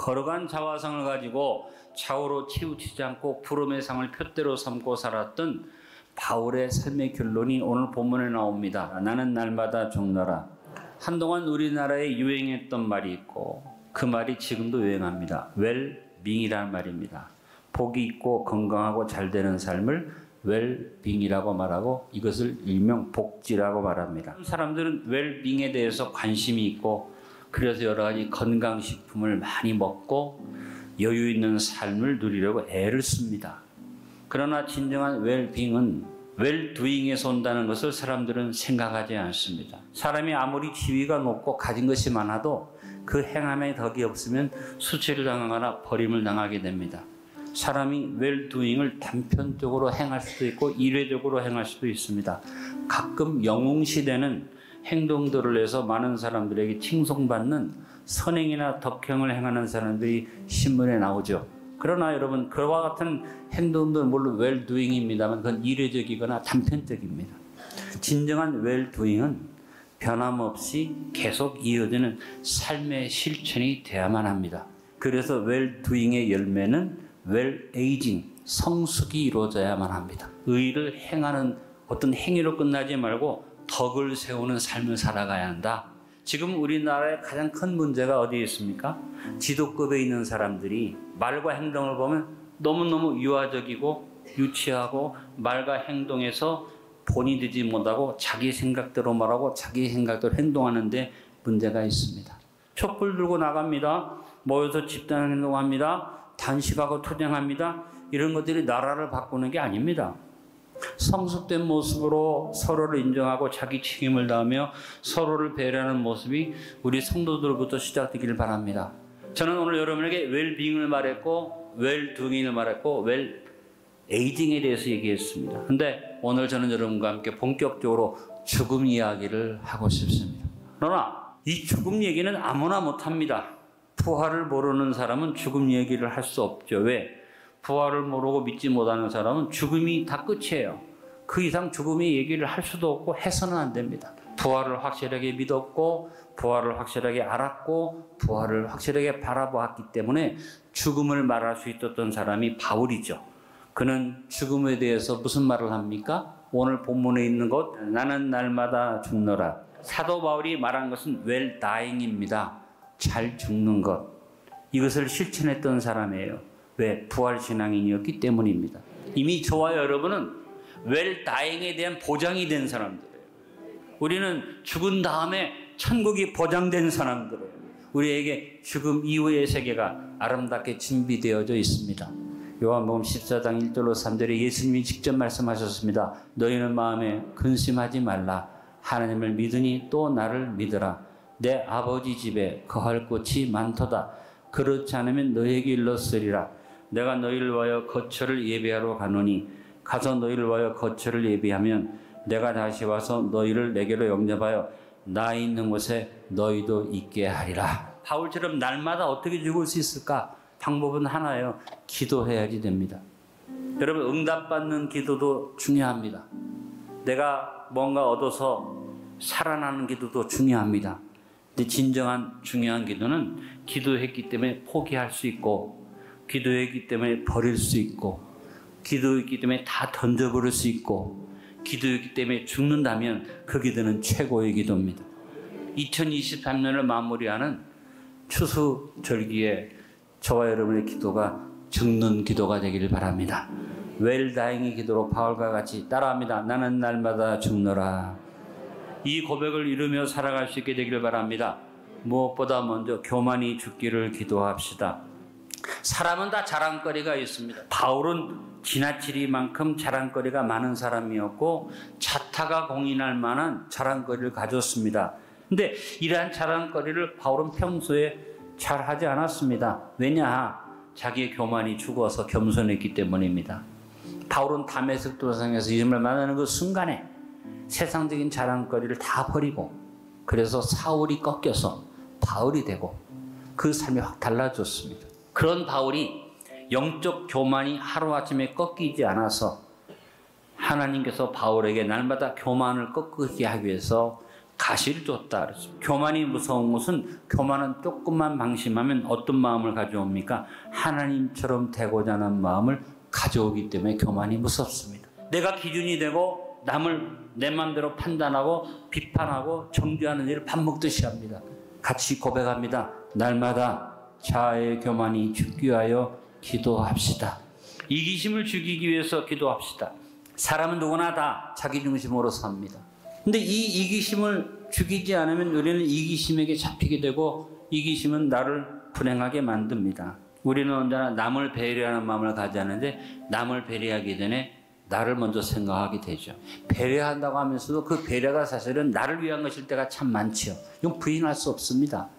걸어간 자화상을 가지고 좌우로 치우치지 않고 부름의 상을 푯대로 삼고 살았던 바울의 삶의 결론이 오늘 본문에 나옵니다. 나는 날마다 죽노라. 한동안 우리나라에 유행했던 말이 있고 그 말이 지금도 유행합니다. 웰빙이라는 말입니다. 복이 있고 건강하고 잘 되는 삶을 웰빙이라고 말하고 이것을 일명 복지라고 말합니다. 사람들은 웰빙에 대해서 관심이 있고 그래서 여러 가지 건강식품을 많이 먹고 여유 있는 삶을 누리려고 애를 씁니다. 그러나 진정한 웰빙은 웰두잉에서 온다는 것을 사람들은 생각하지 않습니다. 사람이 아무리 지위가 높고 가진 것이 많아도 그 행함에 덕이 없으면 수치를 당하거나 버림을 당하게 됩니다. 사람이 웰두잉을 단편적으로 행할 수도 있고 일회적으로 행할 수도 있습니다. 가끔 영웅시대는 행동들을 해서 많은 사람들에게 칭송받는 선행이나 덕행을 행하는 사람들이 신문에 나오죠. 그러나 여러분 그와 같은 행동도 물론 웰두잉입니다만 그건 일회적이거나 단편적입니다. 진정한 웰두잉은 변함없이 계속 이어지는 삶의 실천이 돼야만 합니다. 그래서 웰두잉의 열매는 웰에이징, 성숙이 이루어져야만 합니다. 의를 행하는 어떤 행위로 끝나지 말고 덕을 세우는 삶을 살아가야 한다. 지금 우리나라의 가장 큰 문제가 어디에 있습니까? 지도급에 있는 사람들이 말과 행동을 보면 너무너무 유아적이고 유치하고 말과 행동에서 본이 되지 못하고 자기 생각대로 말하고 자기 생각대로 행동하는데 문제가 있습니다. 촛불 들고 나갑니다. 모여서 집단 행동합니다. 단식하고 투쟁합니다. 이런 것들이 나라를 바꾸는 게 아닙니다. 성숙된 모습으로 서로를 인정하고 자기 책임을 다하며 서로를 배려하는 모습이 우리 성도들부터 시작되기를 바랍니다. 저는 오늘 여러분에게 웰빙을 말했고 웰두잉을 말했고 웰에이징에 대해서 얘기했습니다. 근데 오늘 저는 여러분과 함께 본격적으로 죽음 이야기를 하고 싶습니다. 그러나 이 죽음 얘기는 아무나 못합니다. 부활을 모르는 사람은 죽음 얘기를 할 수 없죠. 왜? 부활을 모르고 믿지 못하는 사람은 죽음이 다 끝이에요. 그 이상 죽음의 얘기를 할 수도 없고 해서는 안 됩니다. 부활을 확실하게 믿었고 부활을 확실하게 알았고 부활을 확실하게 바라보았기 때문에 죽음을 말할 수 있었던 사람이 바울이죠. 그는 죽음에 대해서 무슨 말을 합니까? 오늘 본문에 있는 것 나는 날마다 죽노라. 사도 바울이 말한 것은 웰다잉입니다. 잘 죽는 것. 이것을 실천했던 사람이에요. 왜? 부활신앙인이었기 때문입니다. 이미 저와 여러분은 웰다잉에 대한 보장이 된 사람들이에요. 우리는 죽은 다음에 천국이 보장된 사람들이에요. 우리에게 죽음 이후의 세계가 아름답게 준비되어져 있습니다. 요한복음 14장 1절로 3절에 예수님이 직접 말씀하셨습니다. 너희는 마음에 근심하지 말라. 하나님을 믿으니 또 나를 믿으라. 내 아버지 집에 거할 곳이 많도다. 그렇지 않으면 너희에게 일렀으리라. 내가 너희를 위하여 거처를 예비하러 가노니 가서 너희를 위하여 거처를 예비하면 내가 다시 와서 너희를 내게로 영접하여 나 있는 곳에 너희도 있게 하리라. 바울처럼 날마다 어떻게 죽을 수 있을까? 방법은 하나예요. 기도해야지 됩니다. 여러분 응답받는 기도도 중요합니다. 내가 뭔가 얻어서 살아나는 기도도 중요합니다. 근데 진정한 중요한 기도는 기도했기 때문에 포기할 수 있고 기도했기 때문에 버릴 수 있고 기도했기 때문에 다 던져버릴 수 있고 기도했기 때문에 죽는다면 그 기도는 최고의 기도입니다. 2023년을 마무리하는 추수절기에 저와 여러분의 기도가 죽는 기도가 되기를 바랍니다. 웰다잉의 기도로 바울과 같이 따라합니다. 나는 날마다 죽노라. 이 고백을 이루며 살아갈 수 있게 되기를 바랍니다. 무엇보다 먼저 교만이 죽기를 기도합시다. 사람은 다 자랑거리가 있습니다. 바울은 지나치리만큼 자랑거리가 많은 사람이었고 자타가 공인할 만한 자랑거리를 가졌습니다. 근데 이러한 자랑거리를 바울은 평소에 잘 하지 않았습니다. 왜냐? 자기의 교만이 죽어서 겸손했기 때문입니다. 바울은 다메섹 도상에서 예수님을 만나는 그 순간에 세상적인 자랑거리를 다 버리고 그래서 사울이 꺾여서 바울이 되고 그 삶이 확 달라졌습니다. 그런 바울이 영적 교만이 하루아침에 꺾이지 않아서 하나님께서 바울에게 날마다 교만을 꺾이게 하기 위해서 가시를 줬다 그랬어요. 교만이 무서운 것은 교만은 조금만 방심하면 어떤 마음을 가져옵니까? 하나님처럼 되고자 하는 마음을 가져오기 때문에 교만이 무섭습니다. 내가 기준이 되고 남을 내 마음대로 판단하고 비판하고 정죄하는 일을 밥 먹듯이 합니다. 같이 고백합니다. 날마다 자아의 교만이 죽기 위하여 기도합시다. 이기심을 죽이기 위해서 기도합시다. 사람은 누구나 다 자기 중심으로 삽니다. 근데 이 이기심을 죽이지 않으면 우리는 이기심에게 잡히게 되고 이기심은 나를 불행하게 만듭니다. 우리는 언제나 남을 배려하는 마음을 가지는데 남을 배려하기 전에 나를 먼저 생각하게 되죠. 배려한다고 하면서도 그 배려가 사실은 나를 위한 것일 때가 참 많지요. 이건 부인할 수 없습니다.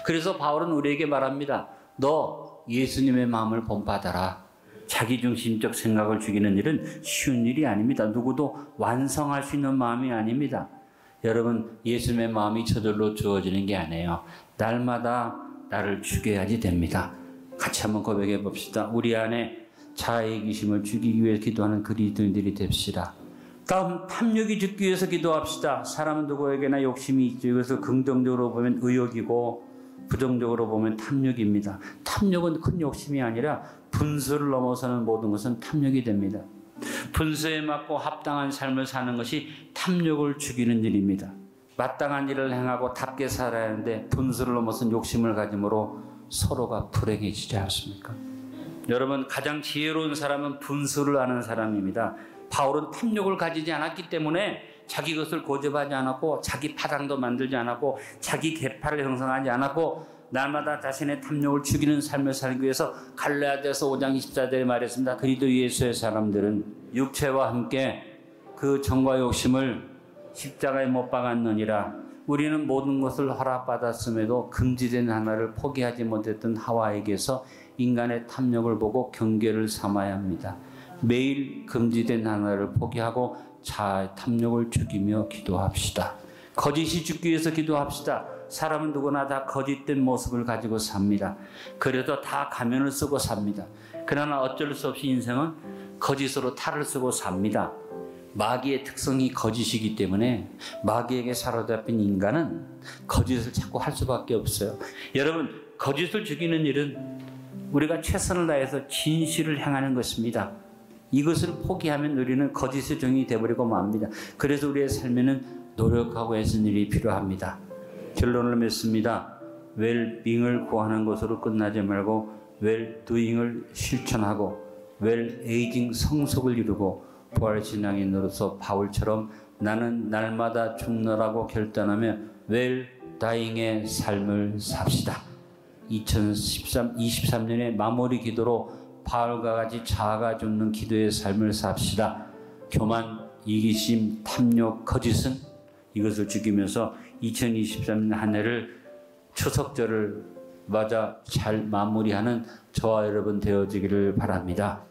그래서 바울은 우리에게 말합니다. 너 예수님의 마음을 본받아라. 자기중심적 생각을 죽이는 일은 쉬운 일이 아닙니다. 누구도 완성할 수 있는 마음이 아닙니다. 여러분, 예수님의 마음이 저절로 주어지는 게 아니에요. 날마다 나를 죽여야지 됩니다. 같이 한번 고백해 봅시다. 우리 안에 자아의 이기심을 죽이기 위해 기도하는 그리스도인들이 됩시다. 다음, 탐욕이 죽기 위해서 기도합시다. 사람은 누구에게나 욕심이 있죠. 이것을 긍정적으로 보면 의욕이고 부정적으로 보면 탐욕입니다. 탐욕은 큰 욕심이 아니라 분수를 넘어서는 모든 것은 탐욕이 됩니다. 분수에 맞고 합당한 삶을 사는 것이 탐욕을 죽이는 일입니다. 마땅한 일을 행하고 답게 살아야 하는데 분수를 넘어선 욕심을 가짐으로 서로가 불행해지지 않습니까? 여러분, 가장 지혜로운 사람은 분수를 아는 사람입니다. 바울은 탐욕을 가지지 않았기 때문에 자기 것을 고집하지 않았고 자기 파당도 만들지 않았고 자기 계파를 형성하지 않았고 날마다 자신의 탐욕을 죽이는 삶을 살기 위해서 갈라디아서 5장 24절에 말했습니다. 그리스도 예수의 사람들은 육체와 함께 그 정과 욕심을 십자가에 못 박았느니라. 우리는 모든 것을 허락받았음에도 금지된 하나를 포기하지 못했던 하와에게서 인간의 탐욕을 보고 경계를 삼아야 합니다. 매일 금지된 하나를 포기하고 자아의 탐욕을 죽이며 기도합시다. 거짓이 죽기 위해서 기도합시다. 사람은 누구나 다 거짓된 모습을 가지고 삽니다. 그래도 다 가면을 쓰고 삽니다. 그러나 어쩔 수 없이 인생은 거짓으로 탈을 쓰고 삽니다. 마귀의 특성이 거짓이기 때문에 마귀에게 사로잡힌 인간은 거짓을 자꾸 할 수밖에 없어요. 여러분, 거짓을 죽이는 일은 우리가 최선을 다해서 진실을 행하는 것입니다. 이것을 포기하면 우리는 거짓의 종이 되어버리고 맙니다. 그래서 우리의 삶에는 노력하고 애쓰는 일이 필요합니다. 결론을 맺습니다. 웰빙을 구하는 것으로 끝나지 말고 웰두잉을 실천하고 웰에이징 성숙을 이루고 부활신앙인으로서 바울처럼 나는 날마다 죽노라고 결단하며 웰다잉의 삶을 삽시다. 2023년의 마무리 기도로 바울과 같이 자아가 죽는 기도의 삶을 삽시다. 교만, 이기심, 탐욕, 거짓은 이것을 죽이면서 2023년 한 해를 추석절을 맞아 잘 마무리하는 저와 여러분 되어지기를 바랍니다.